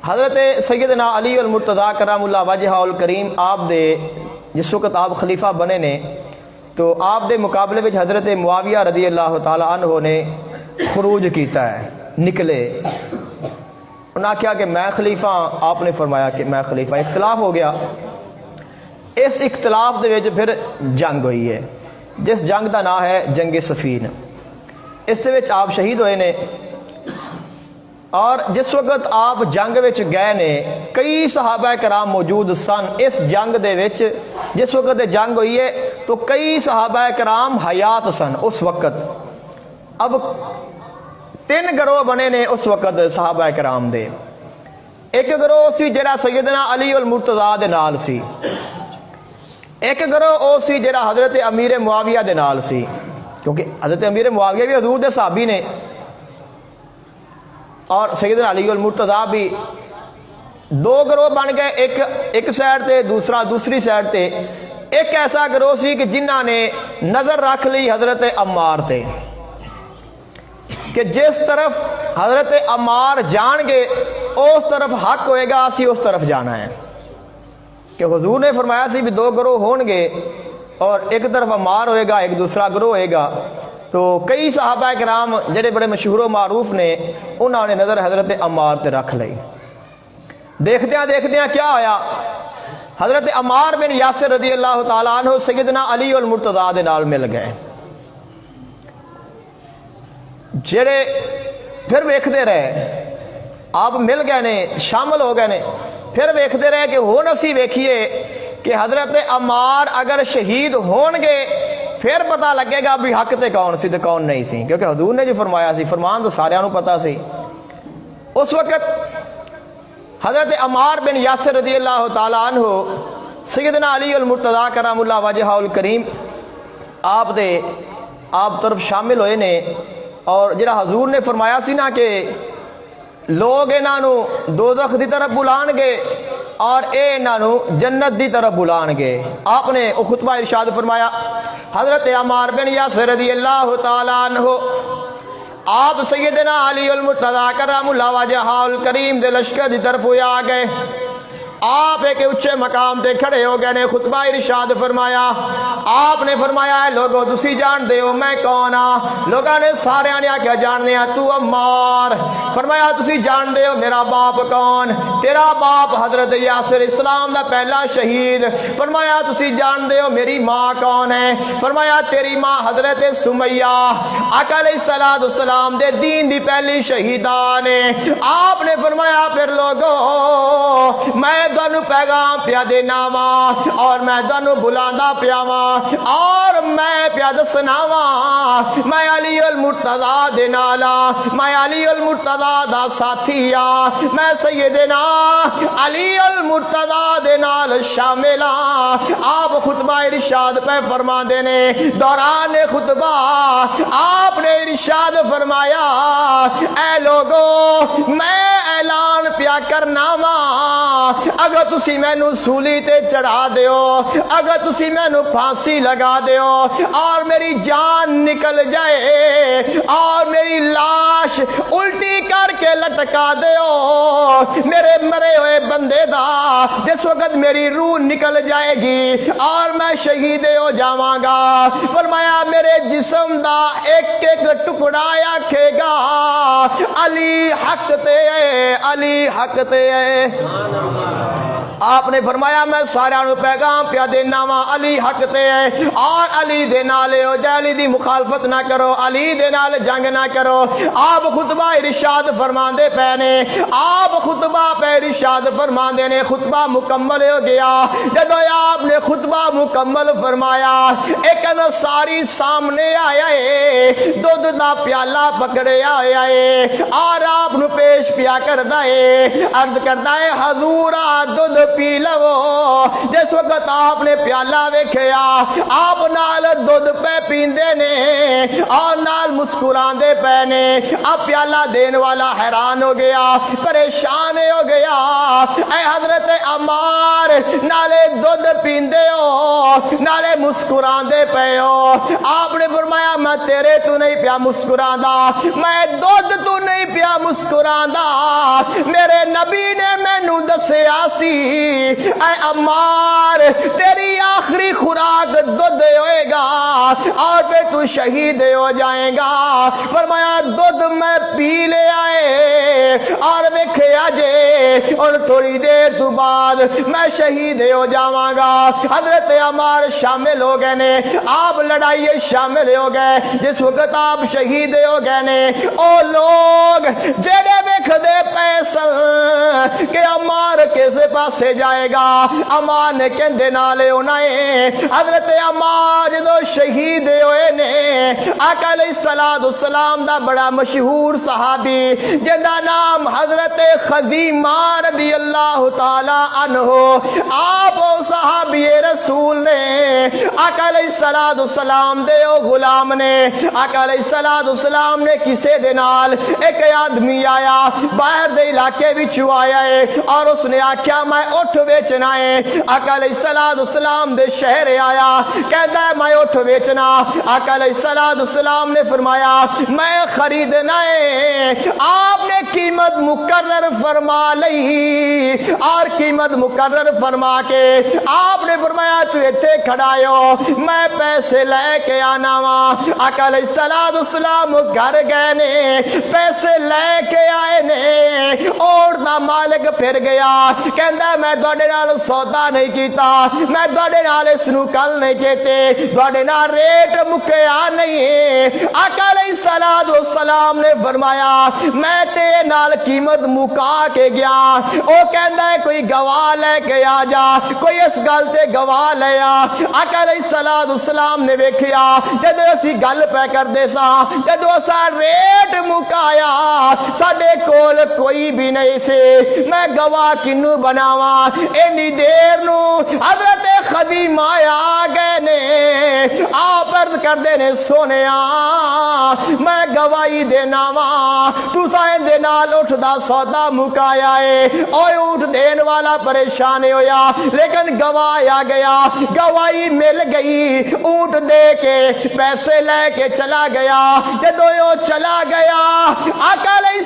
حضرت سیدنا علی المرتضیٰ کرم اللہ وجہہ الکریم آپ دے جس وقت آپ خلیفہ بنے نے، تو آپ دے مقابلے وچ حضرت معاویہ رضی اللہ تعالی عنہ نے خروج کیتا ہے، نکلے۔ انہاں کہا کہ میں خلیفہ، آپ نے فرمایا کہ میں خلیفہ۔ اختلاف ہو گیا۔ اس اختلاف دے وچ پھر جنگ ہوئی ہے، جس جنگ دا نام ہے جنگ صفین۔ اس دے وچ آپ شہید ہوئے نے، اور جس وقت آپ جنگ وچ گئے نے، کئی صحابہ کرام موجود سن اس جنگ دے وچ۔ جس وقت جنگ ہوئی ہے تو کئی صحابہ کرام حیات سن اس وقت۔ اب 3 گروہ بنے نے اس وقت صحابہ کرام دے۔ ایک گروہ سی جڑا سیدنا علی المرتضیٰ دے نال سی، ایک گروہ او سی جڑا حضرت امیر معاویہ دے نال سی، کیونکہ حضرت امیر معاویہ بھی حضور دے صحابی نے۔ اور سیدنا علی المرتضیٰ بھی دو گروہ بن گئے، ایک سائڈ تے، دوسرا دوسری سائڈ تے۔ ایک ایسا گروہ سی کہ جنہاں نے نظر رکھ لی حضرت عمار تے کہ جس طرف حضرت عمار جان گے اس طرف حق ہوئے گا، اسی اس طرف جانا ہے۔ کہ حضور نے فرمایا سی بھی دو گروہ ہون گے اور ایک طرف عمار ہوئے گا، ایک دوسرا گروہ ہوئے گا۔ تو کئی صحابہ کرام جڑے بڑے مشہور و معروف نے، انہوں نے نظر حضرت عمار تے رکھ لئی۔ دیکھدیاں کیا ہویا، حضرت عمار بن یاسر رضی اللہ تعالیٰ عنہ سیدنا علی المرتضیٰ دے نال مل گئے۔ جڑے پھر ویکھدے رہے، آپ مل گئے نے، شامل ہو گئے نے، پھر ویکھدے رہے کہ ہن اسی ویکھیے کہ حضرت عمار اگر شہید ہون گے پھر پتہ لگے گا بھی حق تے کون سی تے کون نہیں سی، کیونکہ حضور نے جو فرمایا سی، فرمان تو سارے نوں پتہ سی۔ اس وقت حضرت عمار بن یاسر رضی اللہ تعالیٰ عنہ سیدنا علی المرتضیٰ کرم اللہ وجہہ الکریم آپ طرف شامل ہوئے نے، اور جڑا حضور نے فرمایا سی نا کہ لوگ انہاں نو دوزخ دی طرف بلان گے اور اے انہاں نو جنت دی طرف بلان گے، آپ نے خطبہ ارشاد فرمایا۔ حضرت عمار بن یاسر رضی اللہ تعالیٰ عنہ آپ سیدنا علی المرتضیٰ کرم اللہ وجہہ الکریم دے لشکر دی طرف ہوئے آ گئے۔ آپ ایک اونچے مقام تے کھڑے ہو گئے نے، خطبہ ارشاد فرمایا۔ آپ نے فرمایا ہے لوگو تسی جان دے ہو میں کون ہاں؟ لوگاں نے سارے نے آکھیا جاننے ہاں تو عمار۔ فرمایا تسی جان دے ہو میرا باپ کون؟ تیرا باپ حضرت یاسر اسلام دا پہلا شہید۔ فرمایا تسی جان دے ہو میری ماں کون ہے؟ فرمایا تیری ماں حضرت سمیہ آقا علیہ السلام دے دین دی پہلی شہیدان ہے۔ آپ نے فرمایا پھر لوگو میں دونوں پیغام پیا دینا وا اور میں دونوں بلاندا پیا وا اور میں پیا دسنا وا میں علی المرتضیٰ دے نالا، میں علی المرتضیٰ دا ساتھی ہاں، میں سیدنا علی المرتضیٰ دے نال شامل ہاں۔ آپ خطبہ ارشاد پہ فرما دینے، دوران خطبہ آپ نے ارشاد فرمایا اے لوگو میں اعلان پیا کرنا وا اگر تسی مینوں سولی تے چڑھا دیو، اگر تسی مینوں پھانسی لگا دیو اور میری جان نکل جائے اور میری لاش الٹی کر کے لٹکا دیو میرے مرے ہوئے بندے دا، جس وقت میری روح نکل جائے گی اور میں شہید ہو جاواں گا، فرمایا میرے جسم دا ایک ایک ٹکڑا آکھے گا علی حق تے علی حق تے۔ آپ نے فرمایا میں سارے نو پیغام پیا دینا وا علی حق تے ہے اور علی دے نالے ہو جائے، علی دی مخالفت نہ کرو، علی دے نال جنگ نہ کرو۔ آپ خطبہ ارشاد فرماندے پے نے، آپ خطبہ پہ ارشاد فرماندے نے، خطبہ مکمل ہو گیا۔ جدو آپ نے خطبہ مکمل فرمایا ایک انصاری سامنے آیا ہے، دودھ دا پیالہ پکڑے آیا ہے اور آپ نو پیش پیا کردا ہے، عرض کردا ہے حضور دودھ پی لو۔ جس وقت آپ نے پیالہ ویکھیا آپ نال دودھ پہ پیندے نے اور نال مسکراندے پے نے۔ اب پیالہ دین والا حیران ہو گیا، پریشان ہو گیا، اے حضرت عمار نالے دودھ پیندے ہو نالے مسکراندے پے ہو۔ آپ نے فرمایا میں تیرے تو نہیں پیا مسکراندا، میں دودھ تو نہیں پیا مسکراندا، میرے نبی نے مینوں دسیا سی اے عمار تیری آخری خوراک دودھ ہوئے گا اور پھر تو شہید ہو جائے گا۔ فرمایا دودھ میں پی لے آئے اور ویکھیا جے اور تھوڑی دیر تو بعد میں شہید ہو جاواں گا۔ حضرت عمار شامل ہو گئے نے، آپ لڑائی شامل ہو گئے۔ جس وقت آپ شہید ہو گئے نے او لوگ جڑے ویکھدے پیسل کہ عمار کس پاسے جائے گا، عمار نے کہندے نالے انہیں حضرت عمار جدو شہید ہوئے نے آقا علیہ السلام دا بڑا مشہور صحابی جندا نام حضرت خزیمہ رضی اللہ تعالی عنہ، آپ او صحابی رسول نے آقا علیہ السلام دے او غلام نے آقا علیہ السلام نے کسے دے نال ایک آدمی آیا باہر دے علاقے وچوں آیا ہے اور اس نے آکھیا میں اٹھ بیچنا ہے۔ آقا علیہ السلام دے شہر آیا کہتا ہے میں اٹھ بیچنا۔ آقا علیہ السلام نے فرمایا میں خریدنا ہے۔ آپ نے قیمت مقرر فرما لئی اور قیمت مقرر فرما کے آپ نے فرمایا تو ایتھے کھڑا ہو میں پیسے لے کے آنا وا۔ آقا علیہ السلام گھر گئے نے پیسے لے کے آئے نے اور دا مالک پھر گیا کہندا ہے میں تواڈے نال سودا نہیں کیتا، میں تواڈے نال اس نو کل نہیں کہتے، تواڈے نال ریٹ مکیا نہیں۔ آقا علیہ السلام نے فرمایا میں تے نال قیمت مکا کے گیا۔ او کہندا ہے کوئی گواہ لے کے آ جا، کوئی اس گل تے گواہ لے آ۔ آقا علیہ السلام نے ویکھیا جدوں اسی گل پہ کردے سا جدوں اسا ریٹ مکایا ساڈے کول کوئی بھی نہیں سی، میں گواہ کنوں بناواں؟ اینی دیر نو حضرت خزیمہ آ گئے نے، آپ عرض کردے نے سونیا میں گواہی دینا وا تساں دے نال اٹھ دا سودا مکایا ہے۔ اوے اٹھ دین والا پریشان ہویا لیکن گواہ آ گیا، گواہی مل گئی، اونٹ دے کے پیسے لے کے چلا گیا۔ جدوں وہ چلا گیا آقا علیہ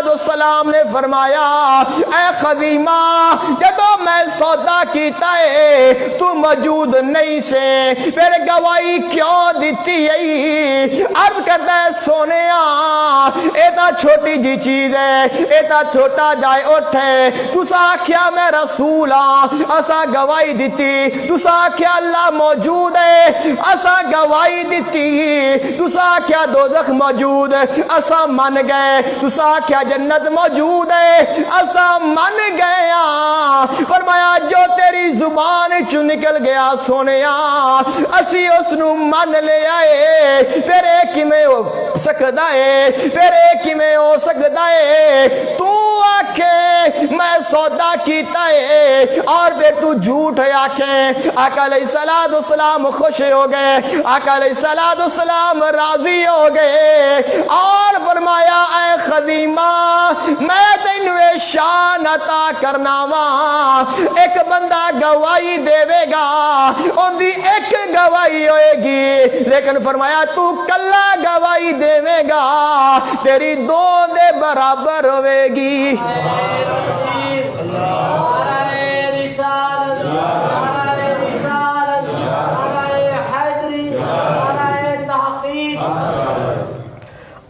السلام نے فرمایا اے خزیمہ جدوں میں سودا کیتا ہے تو موجود نہیں سے پھر گواہی کیوں دیتی ہے؟ عرض کرتا ہے سونیا اے تا چھوٹی جی چیز ہے، اے تا چھوٹا جائے اٹھ ہے، تسا آکھیا میں رسول ہاں اسا گواہی دیتی، تسا آکھیا اللہ موجود ہے اسا گواہی دیتی، تسا آکھیا دوزخ موجود ہے اسا من گئے، تسا آکھیا جنت موجود ہے اسا من گیا۔ فرمایا جو تیری زبان چو نکل گیا سونیا اسی اس نو من لے آئے، پھر ایک میں ہو سکتا ہے، پھر ایک میں ہو سکتا ہے تو آکھے میں سودا کیتا ہے اور پھر تو جھوٹ ہے آکھیں۔ آقا علیہ السلام خوش ہو گئے، آقا علیہ السلام راضی ہو گئے اور فرمایا اے خزیمہ میں تینوں شان عطا کرنا وا، ایک بندہ گواہی دے گا ان دی ایک گواہی ہوئے گی لیکن فرمایا تو کلا گواہی دے گا تیری دو دے برابر ہوئے گی۔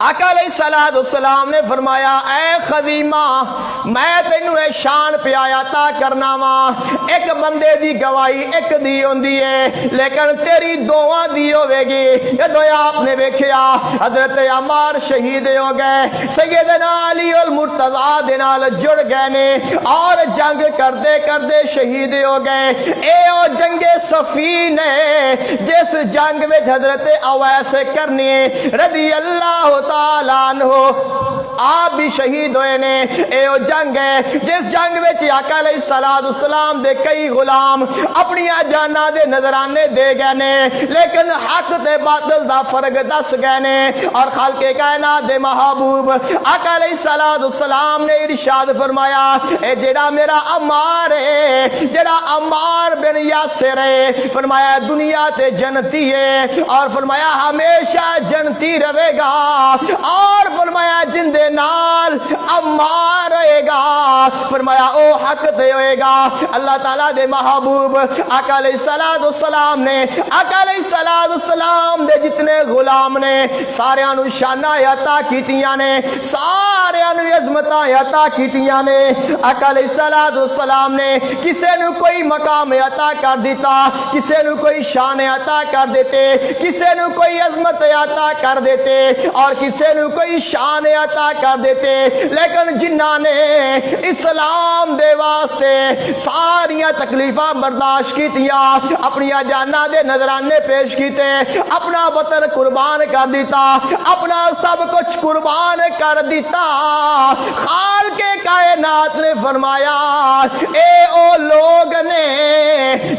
آقا علیہ السلام نے فرمایا اے خزیمہ میں تینوں احسان پیایا عطا کرنا وا، ایک بندے دی گواہی ایک دی ہوندی ہے لیکن تیری دوواں دی ہوے گی۔ جدوں آپ نے ویکھیا حضرت عمار شہید ہو گئے، سیدنا علی المرتضیٰ دے نال جڑ گئے نے اور جنگ کردے کردے شہید ہو گئے۔ اے او جنگ صفین ہے جس جنگ وچ حضرت اویس کرنی رضی اللہ تعالیٰ عنہ آپ بھی شہید ہوئے نے۔ اے او جنگ ہے جس جنگ وچ آقا علیہ السلام دے کئی غلام اپنی جاناں دے نذرانے دے گئے نے لیکن حق تے باطل دا فرق دس گئے نے اور خالق کائنات دے محبوب آقا علیہ السلام نے ارشاد فرمایا اے جڑا میرا عمار ہے، جڑا عمار بن یاسر ہے، فرمایا دنیا تے جنتی ہے اور فرمایا ہمیشہ جنتی رہے گا اور فرمایا جن دے نال عمار ہوئے گا فرمایا او حق تے ہوئے گا۔ اللہ تعالیٰ دے محبوب آقا علیہ السلام نے آقا علیہ السلام دے جتنے غلام نے سارے انو شانہ عطا کیتیاں نے، سارے انو عظمتاں عطا کیتیاں نے۔ آقا علیہ السلام نے کسے نو کوئی مقام عطا کر دیتا، کسے نو کوئی شان عطا کر دیتے، کسے نو کوئی عظمت عطا کر دیتے اور کسے نو کوئی شان عطا کر دیتے، لیکن جنہاں نے اسلام دے واسطے ساریاں تکلیفاں برداشت کیتیاں، اپنی جاناں دے نذرانے پیش کیتے، اپنا وطن قربان کر دیتا، اپنا سب کچھ قربان کر دیتا، خالق کائنات نے فرمایا اے او لوگ نے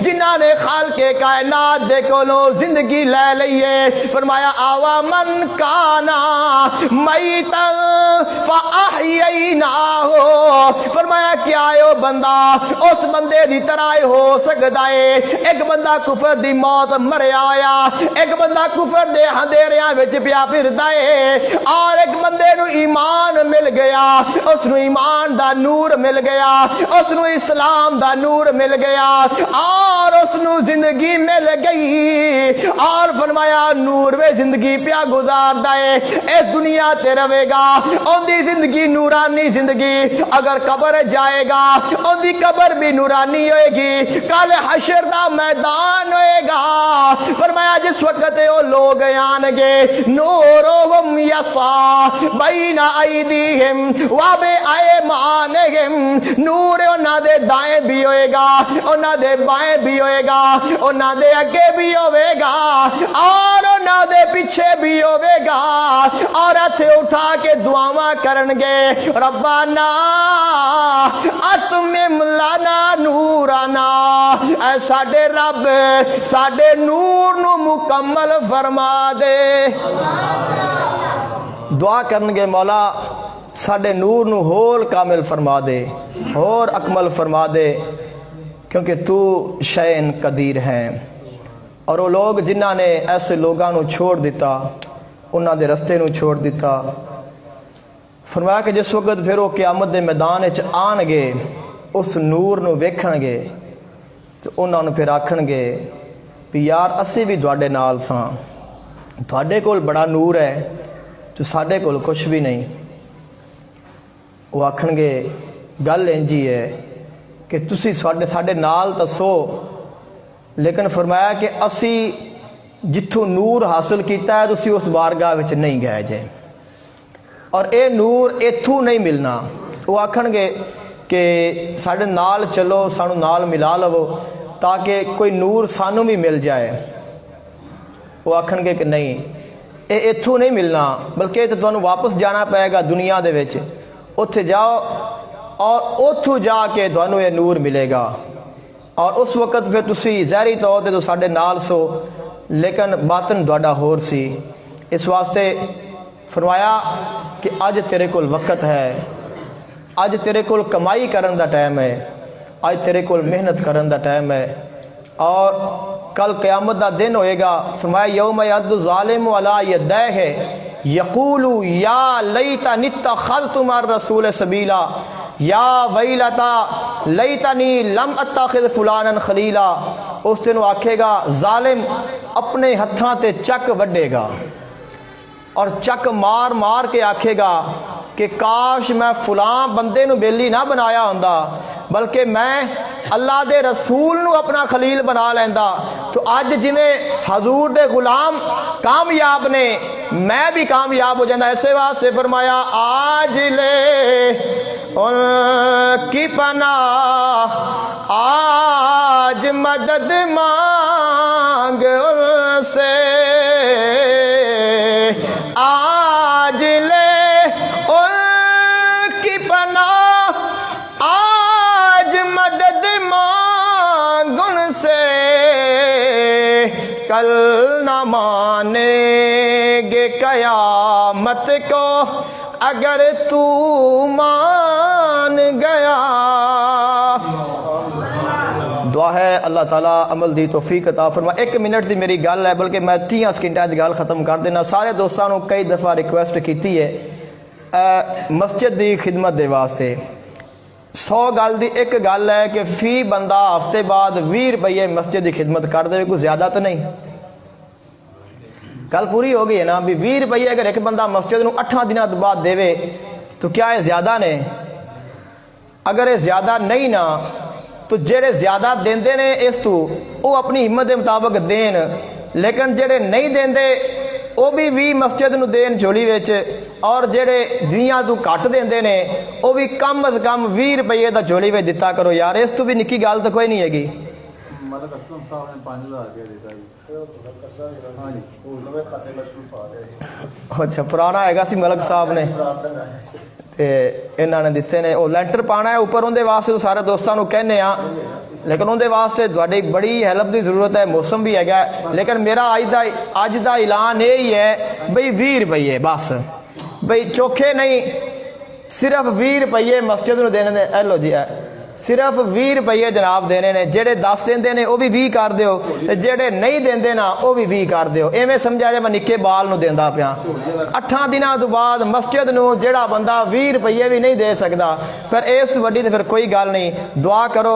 جنہاں نے خالق کائنات دے کولوں زندگی لے لئیے، فرمایا آوا من کانا میتا فاحییناہو، فرمایا کیا ہے بندہ اس بندے دی طرح ہو سکتا ہے؟ ایک بندہ کفر دی موت مریا آیا، ایک بندہ کفر دے اندھیریاں وچ پیا پھردا ہے، اور ایک بندے نو ایمان مل گیا، اس نو ایمان دا نور مل گیا، اس نو اسلام دا نور مل گیا، اور اس نو زندگی مل گئی، اور فرمایا نور میں زندگی پیا گزاردا ہے، اس دنیا تے رہے گا، ان دی زندگی نورانی زندگی، اگر قبر جائے گا ان دی قبر بھی نورانی ہوئے گی، کل حشر دا میدان ہوئے گا، فرمایا جس وقت وہ لوگ آنگے نورہم یسعی بین ایدیہم و بایمانہم، نور انہاں دے دائیں بھی ہوئے گا، انہاں دے بائیں بھی ہوئے گا، انہاں دے اگے بھی ہوئے گا، اور انہاں دے پیچھے بھی ہوئے گا، اور ہتھے اٹھا کے دعاواں کرنگے ربنا اتمم لنا نورنا، اے ساڈے رب ساڈے نور نو مکمل فرما دے۔ دعا کرنگے مولا ساڈے نور نو ہور کامل فرما دے، ہور اکمل فرما دے، کیونکہ تو شیء قدیر ہیں۔ اور وہ لوگ جنہاں نے ایسے لوگاں نو چھوڑ دیتا، انہاں دے رستے نو چھوڑ دیتا، فرمایا کہ جس وقت پھر وہ قیامت دے میدان وچ آن گے اس نور نو ویکھن گے تو انہاں نو پھر آکھن گے بھی یار اسی بھی تواڈے نال ساں، تواڈے کول بڑا نور ہے تو ساڈے کول کچھ بھی نہیں۔ وہ آکھن گے گل انجی ہے کہ تسی ساڈے نال تو سو، لیکن فرمایا کہ اسی جتھوں نور حاصل کیتا ہے تسی اس بارگاہ وچ نہیں گئے جے، اور اے نور ایتھوں نہیں ملنا۔ وہ آکھن گے کہ ساڈے نال چلو، سانو نال ملا لو تاکہ کوئی نور سانو بھی مل جائے۔ وہ آکھن گے کہ نہیں، اے ایتھوں نہیں ملنا، بلکہ تو تانوں واپس جانا پائے گا دنیا دے وچ، اتھے جاؤ اور اتھوں جا کے تانوں یہ نور ملے گا، اور اس وقت پھر تسی ظاہری طور تے تو ساڈے نال سو لیکن باطن تہاڈا ہور سی۔ اس واسطے فرمایا کہ اج تیرے کول وقت ہے، اج تیرے کول کمائی کرن دا ٹائم ہے، اج تیرے کول محنت کرن دا ٹائم ہے، اور کل قیامت دا دن ہوئے گا۔ فرمایا یوم یعض الظالم علی یدیہ یقول یا لیتنی اتخذت مع الرسول سبیلا یا ویلتا لیتنی لم اتخذ فلانا خلیلا۔ اس دن وہ آکھے گا ظالم اپنے ہتھاں تے چک وڈے گا، اور چک مار مار کے آکھے گا کہ کاش میں فلاں بندے نو بیلی نہ بنایا ہوندا، بلکہ میں اللہ دے رسول نو اپنا خلیل بنا لیندا۔ تو آج جویں حضور دے غلام کامیاب نے، میں بھی کامیاب ہو جاندہ۔ ایسے واسطے فرمایا آج لے ان کی پناہ، آج مدد مانگ ان سے، آج لے ان کی پناہ، آج مدد مانگ ان سے، کل نہ مانیں گے قیامت کو اگر تو مان گیا۔ دعا ہے اللہ تعالیٰ عمل دی توفیق عطا فرما۔ 1 منٹ دی میری گل ہے، بلکہ میں 30 سکنٹاں دی گل ختم کر دینا۔ سارے دوستاں نو کئی دفعہ ریکویسٹ کیتی ہے مسجد دی خدمت دے واسطے۔ 100 گل دی ایک گل ہے کہ فی بندہ ہفتے بعد 20 روپے مسجد دی خدمت کر دے، کوئی زیادہ تو نہیں؟ گل پوری ہو گئی ہے نا بھی 20 روپے اگر ایک بندہ مسجد نو 8 دنوں بعد دے تو کیا یہ زیادہ نے؟ اگر یہ زیادہ نہیں نا تو جڑے زیادہ دیندے نے اس تو وہ اپنی ہمت دے مطابق دین، لیکن جڑے نہیں دیندے ਉਹ ਵੀ 20 ਮਸਜਿਦ ਨੂੰ ਦੇਣ ਝੋਲੀ ਵਿੱਚ, ਔਰ ਜਿਹੜੇ 20 ਤੋਂ ਘੱਟ ਦਿੰਦੇ ਨੇ ਉਹ ਵੀ ਕਮ ਅਜ਼ ਕਮ 20 ਰੁਪਏ ਦਾ ਝੋਲੀ ਵਿੱਚ ਦਿੱਤਾ ਕਰੋ ਯਾਰ। ਇਸ ਤੋਂ ਵੀ ਨਿੱਕੀ ਗੱਲ ਤਾਂ ਕੋਈ ਨਹੀਂ ਹੈਗੀ।
ਮਲਕ ਅਸਲਮ ਸਾਹਿਬ ਨੇ 5000 ਰੁਪਏ ਦਿੱਤਾ ਜੀ। ਹਾਂਜੀ, ਉਹ ਨਵੇਂ ਖਾਤੇ ਵਿੱਚ ਪਾ ਦਿਆ ਜੀ।
ਅੱਛਾ, ਪੁਰਾਣਾ ਹੈਗਾ ਸੀ ਮਲਕ ਸਾਹਿਬ ਨੇ ਤੇ ਇਹਨਾਂ ਨੇ ਦਿੱਤੇ ਨੇ। ਉਹ ਲੈਂਟਰ ਪਾਣਾ ਹੈ ਉੱਪਰ, ਉਹਦੇ ਵਾਸਤੇ ਸਾਰੇ ਦੋਸਤਾਂ ਨੂੰ ਕਹਿੰਦੇ ਆ, ਲੇਕਿਨ ਉਹਦੇ ਵਾਸਤੇ ਤੁਹਾਡੀ ਬੜੀ ਹੈਲਪ ਦੀ ਜ਼ਰੂਰਤ ਹੈ। ਮੌਸਮ ਵੀ ਹੈਗਾ, ਲੇਕਿਨ ਮੇਰਾ ਅੱਜ ਦਾ ਐਲਾਨ ਇਹ ਹੀ ਹੈ ਬਈ 20 ਰੁਪਏ ਬਸ, ਬਈ ਚੋਖੇ ਨਹੀਂ, ਸਿਰਫ 20 ਰੁਪਏ ਮਸਜਿਦ ਨੂੰ ਦੇਣੇ ਨੇ। ਲੋ ਜੀ, ਸਿਰਫ 20 ਰੁਪਏ ਜਨਾਬ ਦੇਣੇ ਨੇ। ਜਿਹੜੇ 10 ਦਿੰਦੇ ਨੇ ਉਹ ਵੀ 20 ਕਰ ਦਿਓ, ਤੇ ਜਿਹੜੇ ਨਹੀਂ ਦਿੰਦੇ ਨਾ ਉਹ ਵੀ 20 ਕਰ ਦਿਓ। ਐਵੇਂ ਸਮਝਿਆ ਜੇ ਮੈਂ ਨਿੱਕੇ ਬਾਲ ਨੂੰ ਦਿੰਦਾ ਪਿਆ। 8 ਦਿਨਾਂ ਤੋਂ ਬਾਅਦ ਮਸਜਿਦ ਨੂੰ ਜਿਹੜਾ ਬੰਦਾ 20 ਰੁਪਏ ਵੀ ਨਹੀਂ ਦੇ ਸਕਦਾ, ਫਿਰ ਇਸ ਤੋਂ ਵੱਡੀ ਤੇ ਫਿਰ ਕੋਈ ਗੱਲ ਨਹੀਂ। ਦੁਆ ਕਰੋ